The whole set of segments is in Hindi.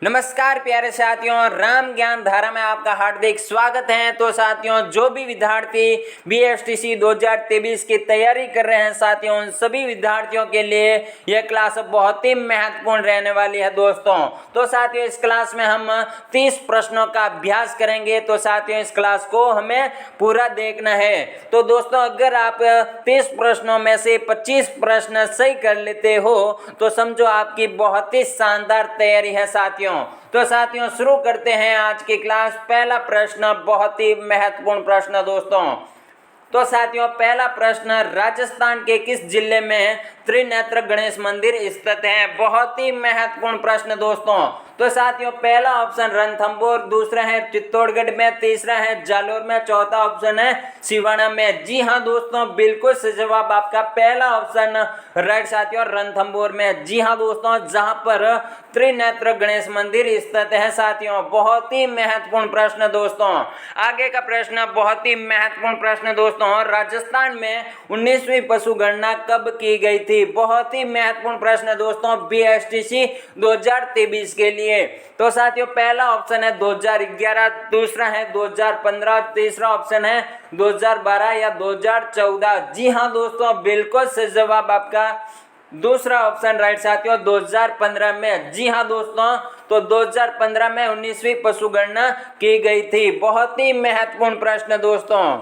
नमस्कार प्यारे साथियों, राम ज्ञान धारा में आपका हार्दिक स्वागत है। तो साथियों, जो भी विद्यार्थी बीएसटीसी 2023 की तैयारी कर रहे हैं साथियों, उन सभी विद्यार्थियों के लिए यह क्लास बहुत ही महत्वपूर्ण रहने वाली है दोस्तों। तो साथियों, इस क्लास में हम 30 प्रश्नों का अभ्यास करेंगे। तो साथियों, इस क्लास को हमें पूरा देखना है। तो दोस्तों, अगर आप 30 प्रश्नों में से 25 प्रश्न सही कर लेते हो तो समझो आपकी बहुत ही शानदार तैयारी है साथियों। तो साथियों, शुरू करते हैं आज की क्लास। पहला प्रश्न बहुत ही महत्वपूर्ण प्रश्न दोस्तों। तो साथियों, पहला प्रश्न, राजस्थान के किस जिले में त्रिनेत्र गणेश मंदिर स्थित है? बहुत ही महत्वपूर्ण प्रश्न दोस्तों। तो साथियों, पहला ऑप्शन रणथंभौर, दूसरा है चित्तौड़गढ़ में, तीसरा है जालोर में, चौथा ऑप्शन है सिवाना में। जी हाँ दोस्तों, बिल्कुल सही जवाब आपका पहला ऑप्शन राइट साथियों, रणथंभौर में। जी हाँ दोस्तों, जहां पर त्रिनेत्र गणेश मंदिर स्थित है साथियों। बहुत ही महत्वपूर्ण प्रश्न दोस्तों। आगे का प्रश्न बहुत ही महत्वपूर्ण प्रश्न दोस्तों, राजस्थान में 19वीं पशु गणना कब की गई थी? बहुत ही महत्वपूर्ण प्रश्न दोस्तों, बीएसटीसी 2023 के लिए। तो साथियों, पहला ऑप्शन है 2011, दूसरा है 2015, तीसरा ऑप्शन है 2012 या 2014। जी हाँ दोस्तों, बिल्कुल सही जवाब आपका दूसरा ऑप्शन राइट साथियों, 2015 में। जी हाँ दोस्तों, तो 2015 में 19वीं पशु गणना की गई थी। बहुत ही महत्वपूर्ण प्रश्न दोस्तों।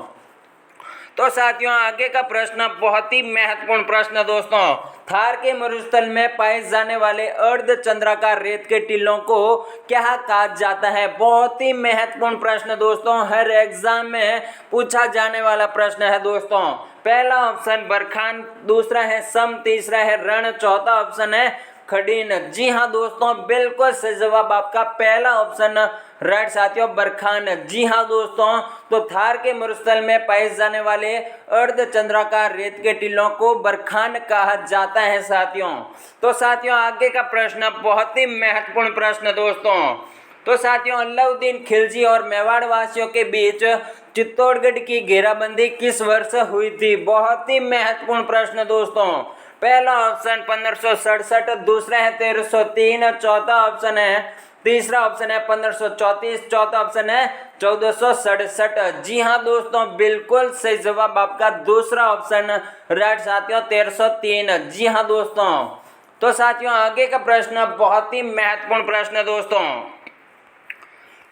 तो साथियों, आगे का प्रश्न बहुत ही महत्वपूर्ण प्रश्न दोस्तों। थार के मरुस्थल में पाए जाने वाले अर्धचंद्राकार रेत के टीलों को क्या कहा जाता है? बहुत ही महत्वपूर्ण प्रश्न दोस्तों, हर एग्जाम में पूछा जाने वाला प्रश्न है दोस्तों। पहला ऑप्शन बरखान, दूसरा है सम, तीसरा है रण, चौथा ऑप्शन है खडीन। जी हाँ दोस्तों, बिल्कुल सही जवाब आपका पहला ऑप्शन राइट साथियों, बरखान। जी हाँ दोस्तों, तो थार के मरुस्थल में पाए जाने वाले अर्धचंद्राकार रेत के टीलों को बरखान कहा जाता है साथियों। तो साथियों, आगे का प्रश्न बहुत ही महत्वपूर्ण प्रश्न दोस्तों। तो साथियों, अलाउद्दीन खिलजी और मेवाड़ वासियों के बीच चित्तौड़गढ़ की घेराबंदी किस वर्ष हुई थी? बहुत ही महत्वपूर्ण प्रश्न दोस्तों। पहला ऑप्शन 1567, दूसरा है 1303, चौथा ऑप्शन है तीसरा ऑप्शन है 1534, चौथा ऑप्शन है 1467। जी हाँ दोस्तों, बिल्कुल सही जवाब आपका दूसरा ऑप्शन राइट साथियों, 1303। जी हाँ दोस्तों। तो साथियों, आगे का प्रश्न बहुत ही महत्वपूर्ण प्रश्न दोस्तों।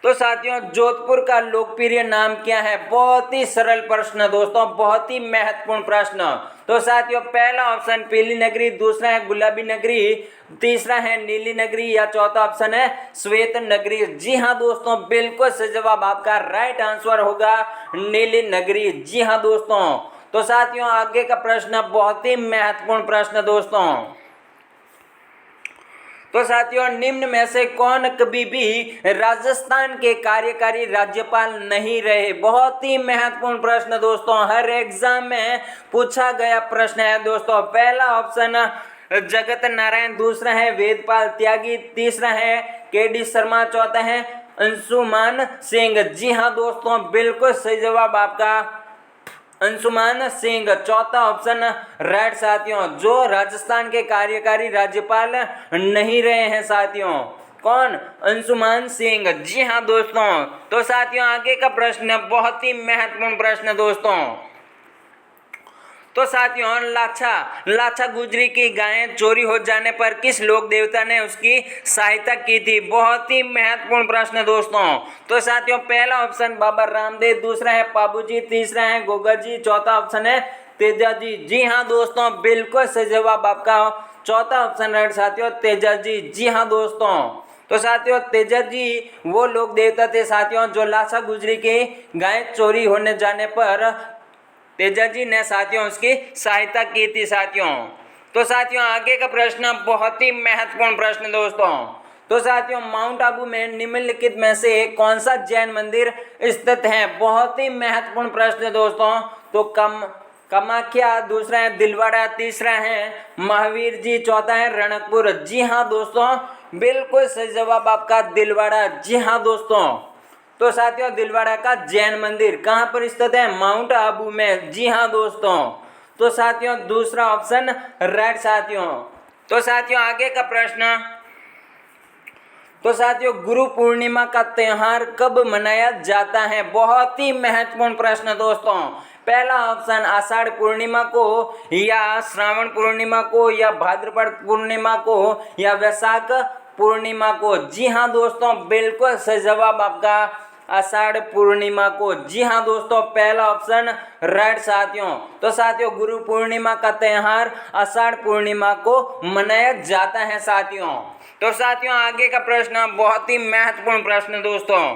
तो साथियों, जोधपुर का लोकप्रिय नाम क्या है? बहुत ही सरल प्रश्न दोस्तों, बहुत ही महत्वपूर्ण प्रश्न। तो साथियों, पहला ऑप्शन पीली नगरी, दूसरा है गुलाबी नगरी, तीसरा है नीली नगरी या चौथा ऑप्शन है श्वेत नगरी। जी हाँ दोस्तों, बिल्कुल सही जवाब आपका राइट आंसर होगा नीली नगरी। जी हाँ दोस्तों। तो साथियों, आगे का प्रश्न बहुत ही महत्वपूर्ण प्रश्न दोस्तों। तो साथियों, निम्न में से कौन कभी भी राजस्थान के कार्यकारी राज्यपाल नहीं रहे? बहुत ही महत्वपूर्ण प्रश्न दोस्तों, हर एग्जाम में पूछा गया प्रश्न है दोस्तों। पहला ऑप्शन जगत नारायण, दूसरा है वेदपाल त्यागी, तीसरा है केडी शर्मा, चौथा है अंशुमान सिंह। जी हाँ दोस्तों, बिल्कुल सही जवाब आपका अंशुमान सिंह, चौथा ऑप्शन राइट साथियों, जो राजस्थान के कार्यकारी राज्यपाल नहीं रहे हैं साथियों। कौन? अंशुमान सिंह। जी हाँ दोस्तों। तो साथियों, आगे का प्रश्न बहुत ही महत्वपूर्ण प्रश्न दोस्तों। तो साथियों, लाछा गुजरी की गायें चोरी हो जाने पर किस लोक देवता ने उसकी सहायता की थी? बहुत ही महत्वपूर्ण प्रश्न दोस्तों। तो साथियों, पहला ऑप्शन बाबा रामदेव, दूसरा है पाबूजी, तीसरा है गोगा जी, चौथा ऑप्शन है तेजा जी। जी हाँ दोस्तों, बिल्कुल सही जवाब आपका चौथा ऑप्शन राइट साथियों, तेजा जी। जी हाँ दोस्तों। तो साथियों, तेजा जी वो लोक देवता थे साथियों, जो लाछा गुजरी की गायें चोरी होने जाने पर तेजा जी ने साथियों उसकी सहायता की थी साथियों। तो साथियों, आगे का प्रश्न बहुत ही महत्वपूर्ण प्रश्न दोस्तों। तो साथियों, माउंट आबू में निम्नलिखित में से कौन सा जैन मंदिर स्थित है? बहुत ही महत्वपूर्ण प्रश्न दोस्तों। तो कामाख्या, दूसरा है दिलवाड़ा, तीसरा है महावीर जी, चौथा है रणकपुर। जी हाँ दोस्तों, बिल्कुल सही जवाब आपका दिलवाड़ा। जी हाँ दोस्तों। तो साथियों, दिलवाड़ा का जैन मंदिर कहाँ पर स्थित है? माउंट आबू में। जी हाँ दोस्तों। तो साथियों, दूसरा ऑप्शन राइट साथियों। तो साथियों, आगे का प्रश्न तो साथियों गुरु पूर्णिमा का त्योहार कब मनाया जाता है? बहुत ही महत्वपूर्ण प्रश्न दोस्तों। पहला ऑप्शन आषाढ़ पूर्णिमा को, या श्रावण पूर्णिमा को, या भाद्रपद पूर्णिमा को, या वैशाख पूर्णिमा को। जी हाँ दोस्तों, बिल्कुल सही जवाब आपका आषाढ़ पूर्णिमा को। जी हाँ दोस्तों, पहला ऑप्शन राइट साथियों। तो साथियों गुरु पूर्णिमा का त्योहार आषाढ़ पूर्णिमा को मनाया जाता है साथियों। तो साथियों आगे का प्रश्न बहुत ही महत्वपूर्ण प्रश्न दोस्तों।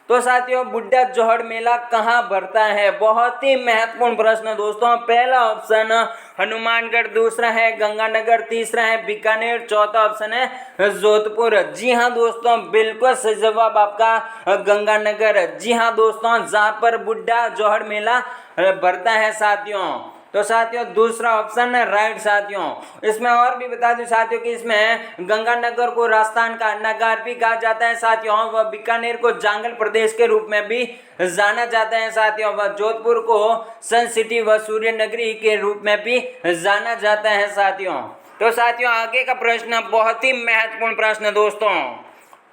तो साथियों बुड्ढा जोहड़ मेला कहाँ भरता है? बहुत ही महत्वपूर्ण प्रश्न दोस्तों। पहला ऑप्शन हनुमानगढ़, दूसरा है गंगानगर, तीसरा है बीकानेर, चौथा ऑप्शन है जोधपुर। जी हाँ दोस्तों, बिल्कुल सही जवाब आपका गंगानगर। जी हाँ दोस्तों, जहाँ पर बुड्ढा जोहड़ मेला भरता है साथियों। तो साथियों दूसरा ऑप्शन है राइट साथियों। इसमें और भी बता दूं साथियों कि इसमें गंगानगर को राजस्थान का नगर भी कहा जाता है साथियों, व बीकानेर को जंगल प्रदेश के रूप में भी जाना जाता है साथियों, व जोधपुर को सन सिटी व सूर्य नगरी के रूप में भी जाना जाता है साथियों। तो साथियों आगे का प्रश्न बहुत ही महत्वपूर्ण प्रश्न दोस्तों।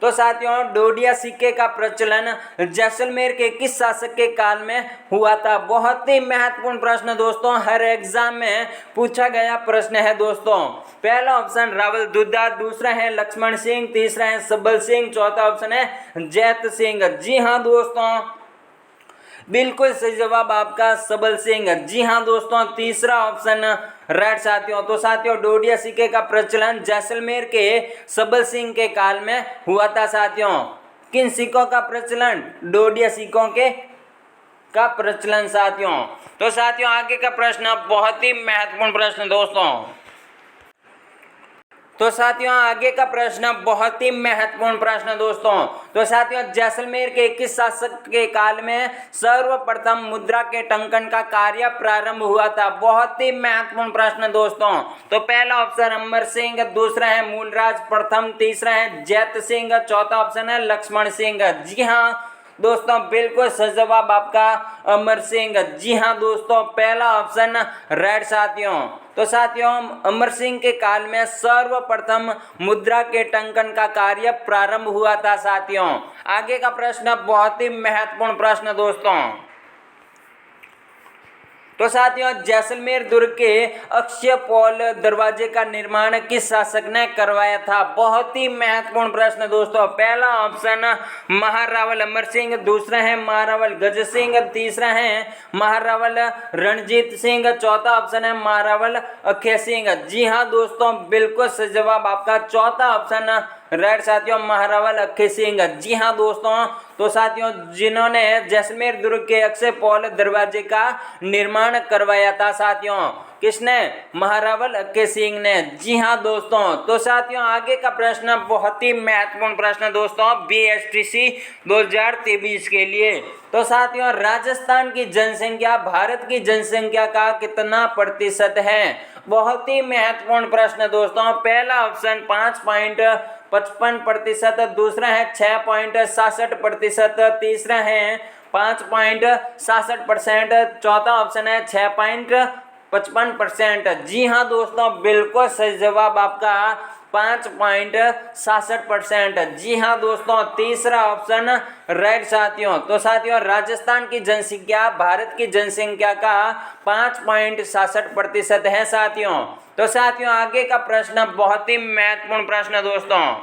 तो साथियों डोडिया सिक्के का प्रचलन जैसलमेर के किस शासक के काल में हुआ था? बहुत ही महत्वपूर्ण प्रश्न दोस्तों, हर एग्जाम में पूछा गया प्रश्न है दोस्तों। पहला ऑप्शन रावल दुद्धा, दूसरा है लक्ष्मण सिंह, तीसरा है सबल सिंह, चौथा ऑप्शन है जैत सिंह। जी हाँ दोस्तों, बिल्कुल सही जवाब आपका सबल सिंह। जी हाँ दोस्तों, तीसरा ऑप्शन राइट साथियों। तो साथियों डोडिया सिक्के का प्रचलन जैसलमेर के सबल सिंह के काल में हुआ था साथियों। किन सिक्कों का प्रचलन? डोडिया सिक्कों के का प्रचलन साथियों। तो साथियों आगे का प्रश्न बहुत ही महत्वपूर्ण प्रश्न दोस्तों। तो साथियों आगे का प्रश्न बहुत ही महत्वपूर्ण प्रश्न दोस्तों। तो साथियों जैसलमेर के किस शासक के काल में सर्वप्रथम मुद्रा के टंकन का कार्य प्रारंभ हुआ था? बहुत ही महत्वपूर्ण प्रश्न दोस्तों। तो पहला ऑप्शन अमर सिंह, दूसरा है मूलराज प्रथम, तीसरा है जैत सिंह, चौथा ऑप्शन है लक्ष्मण सिंह। जी हाँ दोस्तों, बिल्कुल सही जवाब आपका अमर सिंह। जी हाँ दोस्तों, पहला ऑप्शन राइट साथियों। तो साथियों अमर सिंह के काल में सर्वप्रथम मुद्रा के टंकन का कार्य प्रारंभ हुआ था साथियों। आगे का प्रश्न बहुत ही महत्वपूर्ण प्रश्न दोस्तों। तो साथियों जैसलमेर दुर्ग के अक्षय पॉल दरवाजे का निर्माण किस शासक ने करवाया था? बहुत ही महत्वपूर्ण प्रश्न दोस्तों। पहला ऑप्शन महारावल अमर सिंह, दूसरा है महारावल गज सिंह, तीसरा है महारावल रणजीत सिंह, चौथा ऑप्शन है महारावल अक्षय सिंह। जी हाँ दोस्तों, बिल्कुल सही जवाब आपका चौथा ऑप्शन राइट साथियों, महारावल अक्षय सिंह। जी हाँ दोस्तों, तो साथियों जिन्होंने जैसलमेर दुर्ग के अक्षय पॉल दरवाजे का निर्माण करवाया था साथियों, किसने? महारावल अक्षय सिंह ने। जी हाँ दोस्तों, तो साथियों आगे का प्रश्न बहुत ही महत्वपूर्ण प्रश्न दोस्तों BSTC 2023 के लिए। तो साथियों राजस्थान की जनसंख्या भारत की जनसंख्या का कितना प्रतिशत है? बहुत ही महत्वपूर्ण प्रश्न दोस्तों। पहला ऑप्शन 5.55%, दूसरा है 6.67%, तीसरा है 5.67%, चौथा ऑप्शन है 6.55%। जी हाँ दोस्तों, बिल्कुल सही जवाब आपका 5.67%। जी हाँ दोस्तों, तीसरा ऑप्शन राइट साथियों। तो साथियों राजस्थान की जनसंख्या भारत की जनसंख्या का 5.67% है साथियों। तो साथियों आगे का प्रश्न बहुत ही महत्वपूर्ण प्रश्न दोस्तों।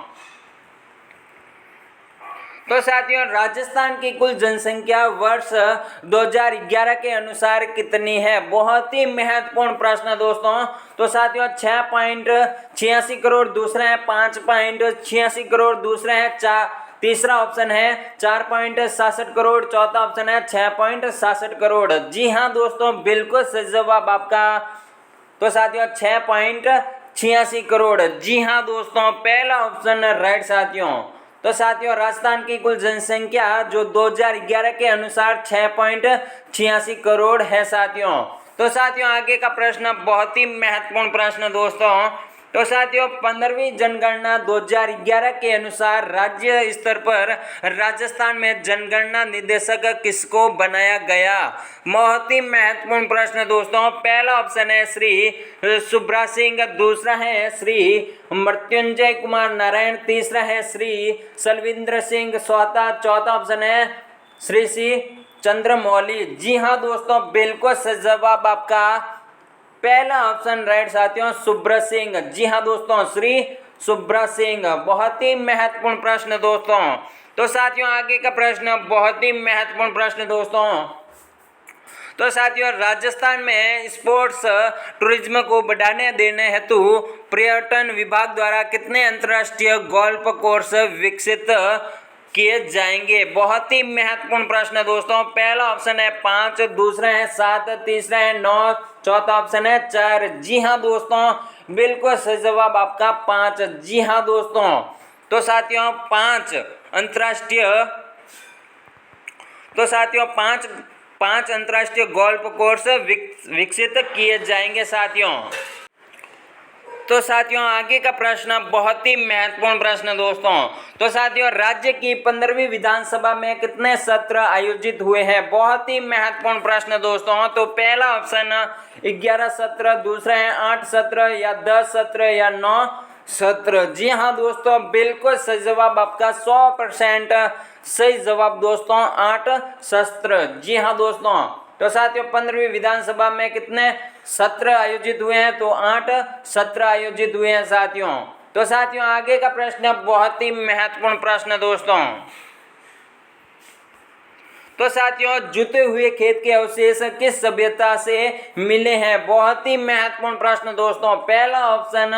तो साथियों राजस्थान की कुल जनसंख्या वर्ष 2011 के अनुसार कितनी है? बहुत ही महत्वपूर्ण प्रश्न दोस्तों। तो साथियों 6.86 करोड़, दूसरा है 5.86 करोड़, दूसरा है तीसरा ऑप्शन है 4.67 करोड़, चौथा ऑप्शन है 6.67 करोड़। जी हाँ दोस्तों, बिल्कुल सही जवाब आपका। तो साथियों 6.86 करोड़। जी हाँ दोस्तों, पहला ऑप्शन राइट साथियों। तो साथियों राजस्थान की कुल जनसंख्या जो 2011 के अनुसार 6.86 करोड़ है साथियों। तो साथियों आगे का प्रश्न बहुत ही महत्वपूर्ण प्रश्न दोस्तों। तो साथियों 15वीं जनगणना 2011 के अनुसार राज्य स्तर पर राजस्थान में जनगणना निदेशक किसको बनाया गया? बहुत ही महत्वपूर्ण प्रश्न दोस्तों। पहला ऑप्शन है श्री सुब्रा सिंह, दूसरा है श्री मृत्युंजय कुमार नारायण, तीसरा है श्री सलविंद्र सिंह सोहता, चौथा ऑप्शन है श्री सी चंद्रमौली। जी हाँ दोस्तों, बिल्कुल सही जवाब आपका पहला ऑप्शन राइट साथियों, सुब्रा सिंह। जी हाँ दोस्तों, श्री सुब्रा सिंह। बहुत ही महत्वपूर्ण प्रश्न दोस्तों। तो साथियों आगे का प्रश्न बहुत ही महत्वपूर्ण प्रश्न दोस्तों। तो साथियों राजस्थान में स्पोर्ट्स टूरिज्म को बढ़ाने देने हेतु पर्यटन विभाग द्वारा कितने अंतर्राष्ट्रीय गोल्फ कोर्स विकसित किए जाएंगे? बहुत ही महत्वपूर्ण प्रश्न दोस्तों। पहला ऑप्शन है 5, दूसरा है 7, तीसरा है 9, चौथा ऑप्शन है 4। जी हाँ दोस्तों, बिल्कुल सही जवाब आपका 5। जी हाँ दोस्तों, तो साथियों 5 अंतर्राष्ट्रीय पांच अंतर्राष्ट्रीय गोल्फ कोर्स विकसित किए जाएंगे साथियों। तो साथियों आगे का प्रश्न बहुत ही महत्वपूर्ण प्रश्न दोस्तों। तो साथियों राज्य की 15वीं विधानसभा में कितने सत्र आयोजित हुए हैं? बहुत ही महत्वपूर्ण प्रश्न दोस्तों। तो पहला ऑप्शन 11 सत्र, दूसरा है 8 सत्र, या 10 सत्र, या 9 सत्र। जी हाँ दोस्तों, बिल्कुल सही जवाब आपका 100% सही जवाब दोस्तों, 8 सत्र। जी हाँ दोस्तों, तो साथियों 15वीं विधानसभा में कितने सत्र आयोजित हुए हैं? तो 8 सत्र आयोजित हुए हैं साथियों। तो साथियों आगे का प्रश्न बहुत ही महत्वपूर्ण प्रश्न दोस्तों। तो साथियों जुते हुए खेत के अवशेष किस सभ्यता से मिले हैं? बहुत ही महत्वपूर्ण प्रश्न दोस्तों। पहला ऑप्शन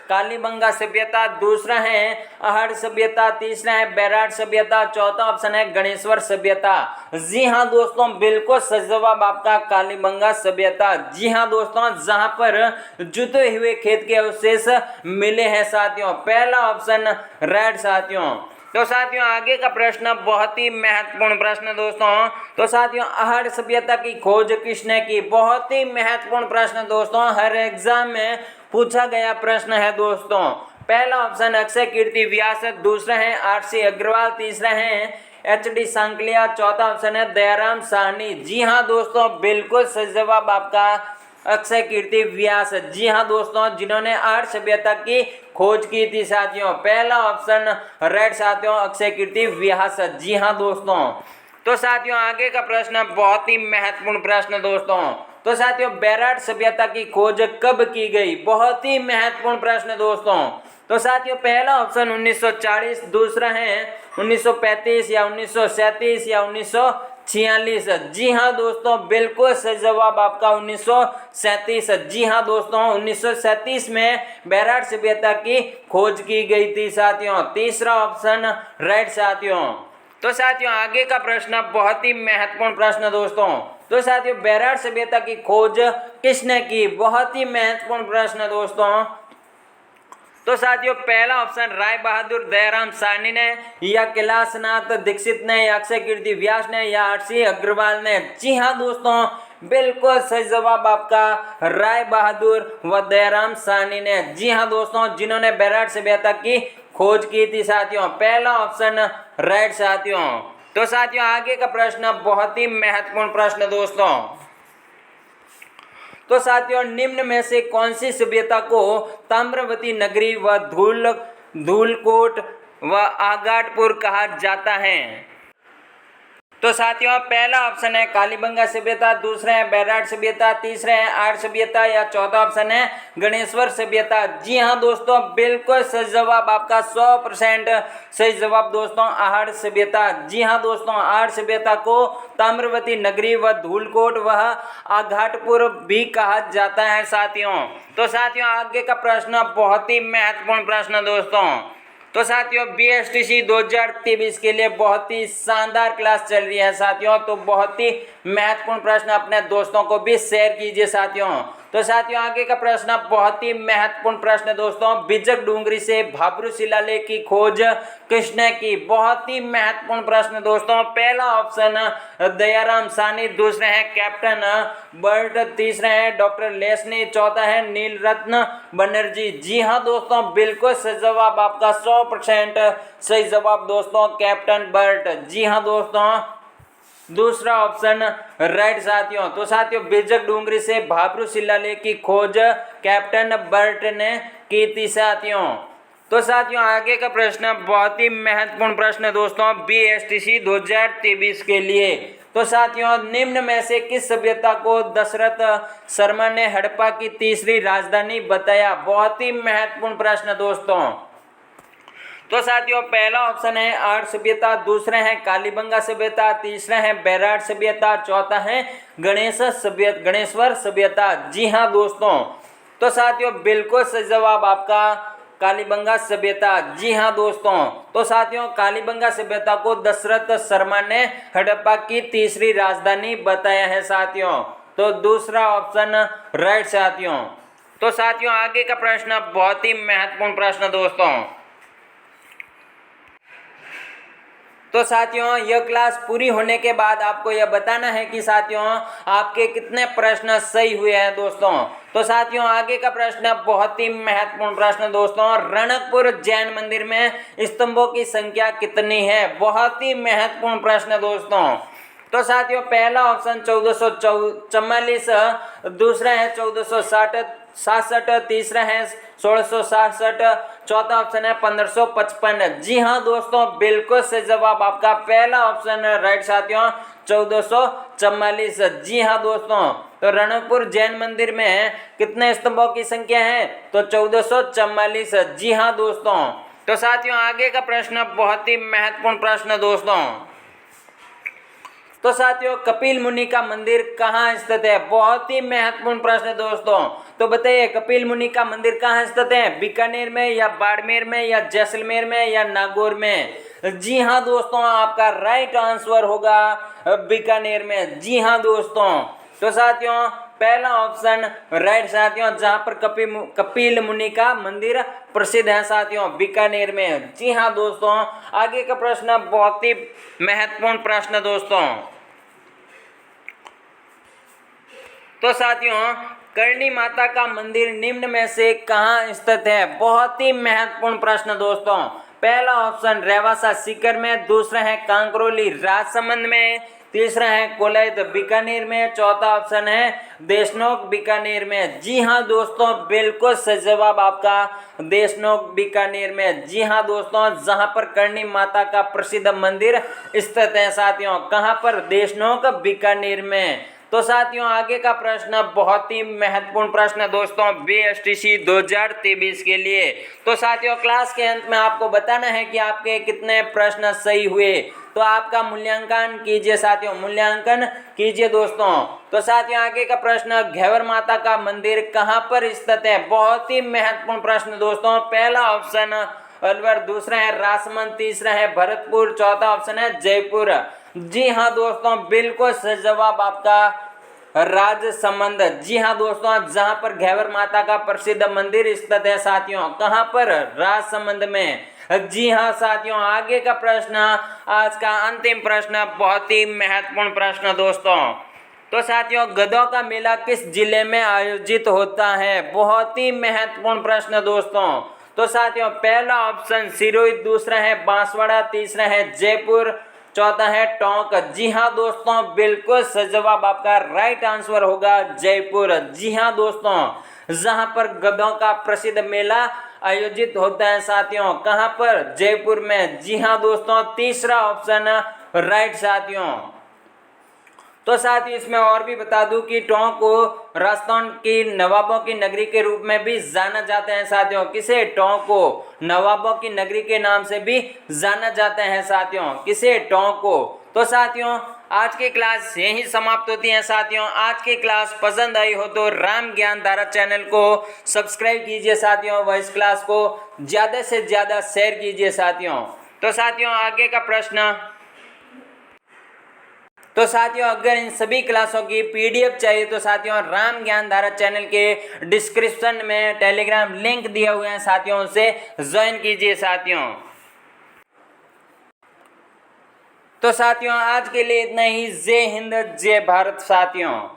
कालीबंगा सभ्यता, दूसरा है आहड़ सभ्यता, तीसरा है बैराट सभ्यता, चौथा ऑप्शन है गणेश्वर सभ्यता। जी हाँ दोस्तों, बिल्कुल सही जवाब आपका कालीबंगा सभ्यता। जी हाँ दोस्तों, जहां पर जुते हुए खेत के अवशेष मिले हैं साथियों। पहला ऑप्शन राइट साथियों। तो साथियों आगे का प्रश्न बहुत ही महत्वपूर्ण प्रश्न दोस्तों। तो साथियों आहड़ सभ्यता की खोज किसने की? बहुत ही महत्वपूर्ण प्रश्न दोस्तों, हर एग्जाम में पूछा गया प्रश्न है दोस्तों। पहला ऑप्शन अक्षय कीर्ति व्यास, दूसरा है आर.सी. अग्रवाल, तीसरा है एच.डी. सांकलिया, चौथा ऑप्शन है दयाराम साहनी। जी हाँ दोस्तों, बिल्कुल सही जवाब आपका अक्षय कीर्ति व्यास। जी हाँ दोस्तों, जिन्होंने आर्य सभ्यता की खोज की थी साथियों। पहला ऑप्शन राइट साथियों, अक्षय कीर्ति व्यास। जी हाँ दोस्तों, तो साथियों आगे का प्रश्न बहुत ही महत्वपूर्ण प्रश्न दोस्तों। तो साथियों बैराट सभ्यता की खोज कब की गई? बहुत ही महत्वपूर्ण प्रश्न दोस्तों। तो साथियों पहला ऑप्शन 1940, दूसरा है 1935, या 1937, या 1946। जी हाँ दोस्तों, बिल्कुल सही जवाब आपका 1937। जी हाँ दोस्तों, 1937 में बैराट सभ्यता की खोज की गई थी साथियों। तीसरा ऑप्शन राइट साथियों। तो साथियों आगे का प्रश्न बहुत ही महत्वपूर्ण प्रश्न दोस्तों। तो साथियों बैराट सभ्यता की खोज किसने की? बहुत ही महत्वपूर्ण प्रश्न दोस्तों। तो साथियों पहला ऑप्शन राय बहादुर दयाराम साहनी ने, या कैलाशनाथ दीक्षित ने, या अक्षय कीर्ति व्यास ने, या आर.सी. अग्रवाल ने। जी हाँ दोस्तों, बिल्कुल सही जवाब आपका राय बहादुर व दयाराम साहनी ने। जी हाँ दोस्तों, जिन्होंने बैराट सभ्यता की खोज की थी साथियों। पहला ऑप्शन राइट साथियों। तो साथियों आगे का प्रश्न बहुत ही महत्वपूर्ण प्रश्न दोस्तों। तो साथियों निम्न में से कौन सी सभ्यता को ताम्रवती नगरी व धूलकोट व आगाटपुर कहा जाता है? तो साथियों पहला ऑप्शन है कालीबंगा सभ्यता, दूसरा है बैराट सभ्यता, तीसरा है आर्य सभ्यता, या चौथा ऑप्शन है गणेश्वर सभ्यता। जी हाँ दोस्तों, बिल्कुल सही जवाब आपका 100% सही जवाब दोस्तों, आहड़ सभ्यता। जी हाँ दोस्तों, आहड़ सभ्यता को ताम्रवती नगरी व धूलकोट व आघाटपुर भी कहा जाता है साथियों। तो साथियों आगे का प्रश्न बहुत ही महत्वपूर्ण प्रश्न दोस्तों। तो साथियों BSTC 2023 के लिए बहुत ही शानदार क्लास चल रही है साथियों। तो बहुत ही महत्वपूर्ण प्रश्न अपने दोस्तों को भी शेयर कीजिए साथियों। तो साथियों आगे का प्रश्न बहुत ही महत्वपूर्ण प्रश्न दोस्तों, बिजक डूंगरी से भाब्रू शिलालेख की खोज किसने की? बहुत ही महत्वपूर्ण प्रश्न दोस्तों। पहला ऑप्शन दयाराम सानी, दूसरे हैं कैप्टन बर्ट, तीसरे हैं डॉक्टर लेस्नी, चौथा है नीलरत्न बनर्जी। जी हाँ दोस्तों, बिल्कुल सही जवाब आपका 100% सही जवाब दोस्तों, कैप्टन बर्ट। जी हाँ दोस्तों, दूसरा ऑप्शन राइट साथियों। तो साथियों बिजक डूंगरी से भाब्रू शिलालेख की खोज कैप्टन बर्ट ने की थी साथियों। तो साथियों आगे का प्रश्न बहुत ही महत्वपूर्ण प्रश्न है दोस्तों, BSTC 2023 के लिए। तो साथियों निम्न में से किस सभ्यता को दशरथ शर्मा ने हड़प्पा की तीसरी राजधानी बताया? बहुत ही महत्वपूर्ण प्रश्न दोस्तों। तो साथियों पहला ऑप्शन है आर्य सभ्यता, दूसरा है कालीबंगा सभ्यता, तीसरा है बैराट सभ्यता, चौथा है गणेश्वर सभ्यता। जी हाँ दोस्तों, तो साथियों बिल्कुल सही जवाब आपका कालीबंगा सभ्यता। जी हाँ दोस्तों, तो साथियों कालीबंगा सभ्यता को दशरथ शर्मा ने हड़प्पा की तीसरी राजधानी बताया है साथियों। तो दूसरा ऑप्शन राइट साथियों। तो साथियों आगे का प्रश्न बहुत ही महत्वपूर्ण प्रश्न दोस्तों। तो साथियों यह क्लास पूरी होने के बाद आपको यह बताना है कि साथियों आपके कितने प्रश्न सही हुए हैं दोस्तों। तो साथियों आगे का प्रश्न बहुत ही महत्वपूर्ण प्रश्न दोस्तों, रणकपुर जैन मंदिर में स्तंभों की संख्या कितनी है? बहुत ही महत्वपूर्ण प्रश्न दोस्तों। तो साथियों पहला ऑप्शन 1444, दूसरा है 1467, तीसरा है 1667, चौथा ऑप्शन है 1555। जी हाँ दोस्तों, बिल्कुल सही जवाब आपका पहला ऑप्शन राइट साथियों 1444। जी हाँ दोस्तों, तो रणकपुर जैन मंदिर में कितने स्तंभों की संख्या है? तो 1444। जी हाँ दोस्तों, तो साथियों आगे का प्रश्न बहुत ही महत्वपूर्ण प्रश्न दोस्तों। तो साथियों कपिल मुनि का मंदिर कहाँ स्थित है? बहुत ही महत्वपूर्ण प्रश्न दोस्तों। तो बताइए कपिल मुनि का मंदिर कहाँ स्थित है? बीकानेर में या बाड़मेर में या जैसलमेर में या नागौर में? जी हाँ दोस्तों, आपका राइट आंसर होगा बीकानेर में। जी हाँ दोस्तों, तो साथियों पहला ऑप्शन राइट साथियों, जहां पर कपिल मुनि का मंदिर प्रसिद्ध है साथियों, बीकानेर में। जी हाँ दोस्तों, आगे का प्रश्न बहुत ही महत्वपूर्ण प्रश्न दोस्तों। तो साथियों करणी माता का मंदिर निम्न में से कहाँ स्थित है? बहुत ही महत्वपूर्ण प्रश्न दोस्तों। पहला ऑप्शन रेवासा सीकर में, दूसरा है कांकरोली राजसमंद में, तीसरा है कोलायत बीकानेर में, चौथा ऑप्शन है देशनोक बीकानेर में। जी हाँ दोस्तों, बिल्कुल सही जवाब आपका देशनोक बीकानेर में। जी हाँ दोस्तों, जहां पर करणी माता का प्रसिद्ध मंदिर स्थित है साथियों, कहां पर? देशनोक बीकानेर में। तो साथियों आगे का प्रश्न बहुत ही महत्वपूर्ण प्रश्न है दोस्तों, BSTC 2023 के लिए। तो साथियों क्लास के अंत में आपको बताना है कि आपके कितने प्रश्न सही हुए। तो आपका मूल्यांकन कीजिए साथियों, मूल्यांकन कीजिए दोस्तों। तो साथियों आगे का प्रश्न, घेवर माता का मंदिर कहाँ पर स्थित है? बहुत ही महत्वपूर्ण प्रश्न दोस्तों। पहला ऑप्शन अलवर, दूसरा है राजसमंद, तीसरा है भरतपुर, चौथा ऑप्शन है जयपुर। जी हाँ दोस्तों, बिल्कुल सही जवाब आपका राजसमंद। जी हाँ दोस्तों, जहां पर घेवर माता का प्रसिद्ध मंदिर स्थित है साथियों, कहां पर? राजसमंद में। जी हाँ साथियों, आगे का प्रश्न आज का अंतिम प्रश्न, बहुत ही महत्वपूर्ण प्रश्न दोस्तों। तो साथियों गधों का मेला किस जिले में आयोजित होता है? बहुत ही महत्वपूर्ण प्रश्न दोस्तों। तो साथियों पहला ऑप्शन सिरोही, दूसरा है बांसवाड़ा, तीसरा है जयपुर, चौथा है टोंक। जी हाँ दोस्तों, बिल्कुल सही जवाब आपका राइट आंसर होगा जयपुर। जी हाँ दोस्तों, जहां पर गधों का प्रसिद्ध मेला आयोजित होता है साथियों, कहां पर? जयपुर में। जी हाँ दोस्तों, तीसरा ऑप्शन राइट साथियों। तो साथ ही इसमें और भी बता दूं कि टोंक को राजस्थान की नवाबों की नगरी के रूप में भी जाना जाता है साथियों। किसे? टोंक को नवाबों की नगरी के नाम से भी जाना जाता है साथियों। किसे? टोंक को। तो साथियों आज की क्लास यहीं समाप्त होती है साथियों। आज की क्लास पसंद आई हो तो राम ज्ञान धारा चैनल को सब्सक्राइब कीजिए साथियों, व इस क्लास को ज़्यादा से ज़्यादा शेयर कीजिए साथियों। तो साथियों आगे का प्रश्न, तो साथियों अगर इन सभी क्लासों की पीडीएफ चाहिए तो साथियों राम ज्ञान धारा चैनल के डिस्क्रिप्शन में टेलीग्राम लिंक दिए हुए हैं साथियों, उसे ज्वाइन कीजिए साथियों। तो साथियों आज के लिए इतना ही। जय हिंद जय भारत साथियों।